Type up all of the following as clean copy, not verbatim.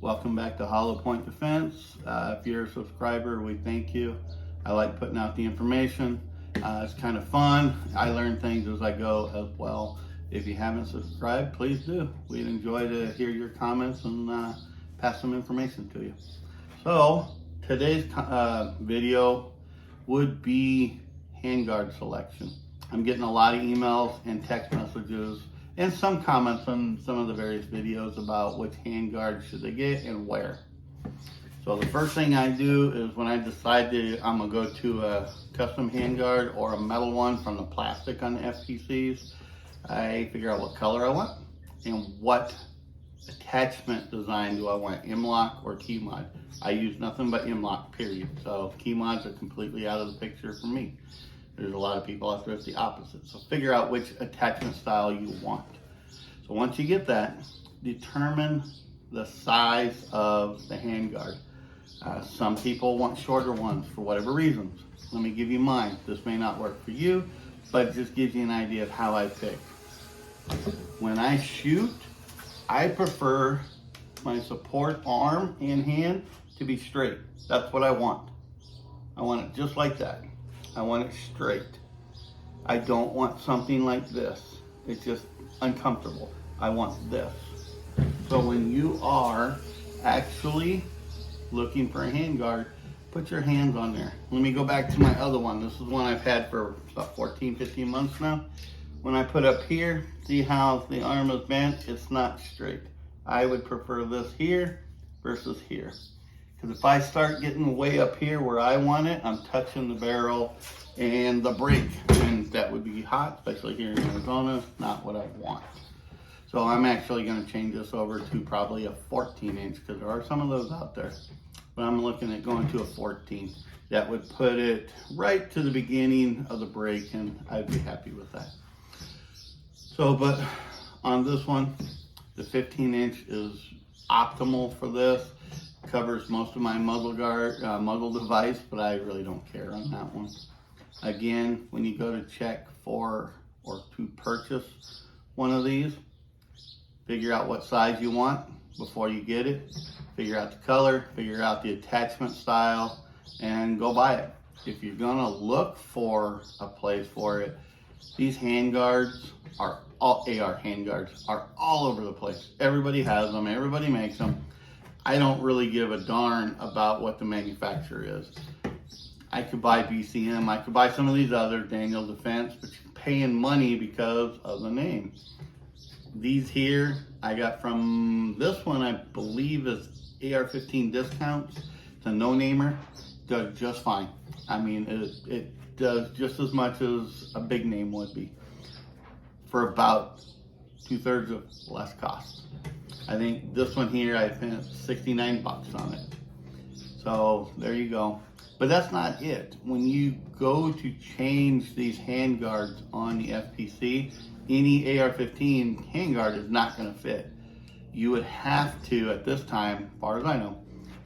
Welcome back to Hollow Point Defense. If you're a subscriber, we thank you. I like putting out the information. It's kind of fun. I learn things as I go as well. If you haven't subscribed, please do. We'd enjoy to hear your comments and pass some information to you. So today's video would be handguard selection. I'm getting a lot of emails and text messages and some comments on some of the various videos about which handguard should they get and where. So the first thing I do is when I decide I'm gonna go to a custom handguard or a metal one from the plastic on the FPCs, I figure out what color I want and what attachment design do I want, M-LOK or key mod. I use nothing but M-LOK, period. So key mods are completely out of the picture for me. There's a lot of people out there that's the opposite. So figure out which attachment style you want. So once you get that, determine the size of the handguard. Some people want shorter ones for whatever reasons. Let me give you mine. This may not work for you, but it just gives you an idea of how I pick. When I shoot, I prefer my support arm and hand to be straight. That's what I want. I want it just like that. I want it straight. I don't want something like this. It's just uncomfortable. I want this. So when you are actually looking for a handguard, put your hands on there. Let me go back to my other one. This is one I've had for about 14, 15 months now. When I put up here, see how the arm is bent? It's not straight. I would prefer this here versus here. Because if I start getting way up here where I want it, I'm touching the barrel and the brake, and that would be hot, especially here in Arizona, not what I want. So I'm actually going to change this over to probably a 14 inch because there are some of those out there. But I'm looking at going to a 14. That would put it right to the beginning of the brake, and I'd be happy with that. So, but on this one, the 15 inch is optimal for this. Covers most of my muzzle device, but I really don't care on that one. Again, when you go to check for or to purchase one of these, figure out what size you want before you get it. Figure out the color, figure out the attachment style, and go buy it. If you're gonna look for a place for it, these handguards are all AR handguards are all over the place. Everybody has them, everybody makes them. I don't really give a darn about what the manufacturer is. I could buy BCM, I could buy some of these other Daniel Defense, but you're paying money because of the name. These here, I got from this one, I believe is AR-15 discounts. It's a no-namer, does just fine. I mean, it does just as much as a big name would be for about 2/3 of less cost. I think this one here, I spent 69 bucks on it. So there you go. But that's not it. When you go to change these handguards on the FPC, any AR-15 handguard is not gonna fit. You would have to, at this time, as far as I know,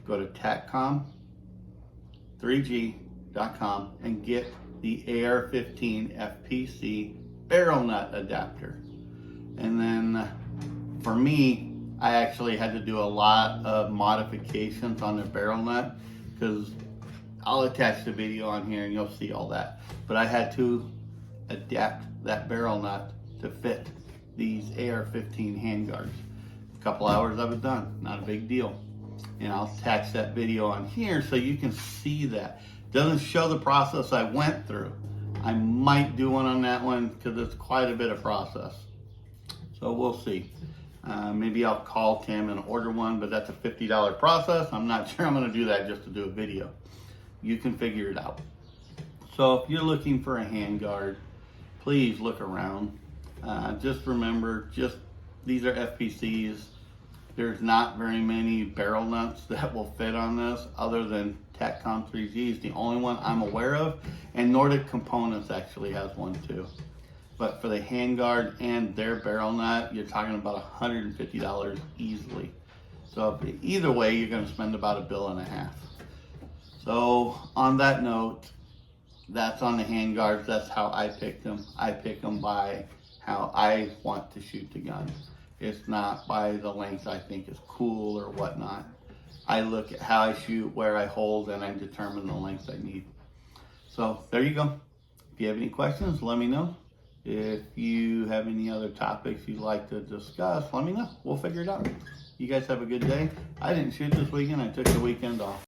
go to TACCOM3G.com and get the AR-15 FPC barrel nut adapter. And then for me, I actually had to do a lot of modifications on the barrel nut because I'll attach the video on here and you'll see all that. But I had to adapt that barrel nut to fit these AR-15 handguards. A couple hours of it done, not a big deal. And I'll attach that video on here so you can see that. Doesn't show the process I went through. I might do one on that one because it's quite a bit of process. So we'll see. Maybe I'll call Tim and order one, but that's a $50 process. I'm not sure I'm gonna do that just to do a video. You can figure it out. So if you're looking for a handguard, please look around. Just remember, these are FPCs. There's not very many barrel nuts that will fit on this other than TACCOM 3G is the only one I'm aware of, and Nordic Components actually has one too. But for the handguard and their barrel nut, you're talking about $150 easily. So either way, you're gonna spend about $1.50. So on that note, that's on the handguards. That's how I picked them. I pick them by how I want to shoot the gun. It's not by the length I think is cool or whatnot. I look at how I shoot, where I hold, and I determine the length I need. So there you go. If you have any questions, let me know. If you have any other topics you'd like to discuss, let me know. We'll figure it out. You guys have a good day. I didn't shoot this weekend. I took the weekend off.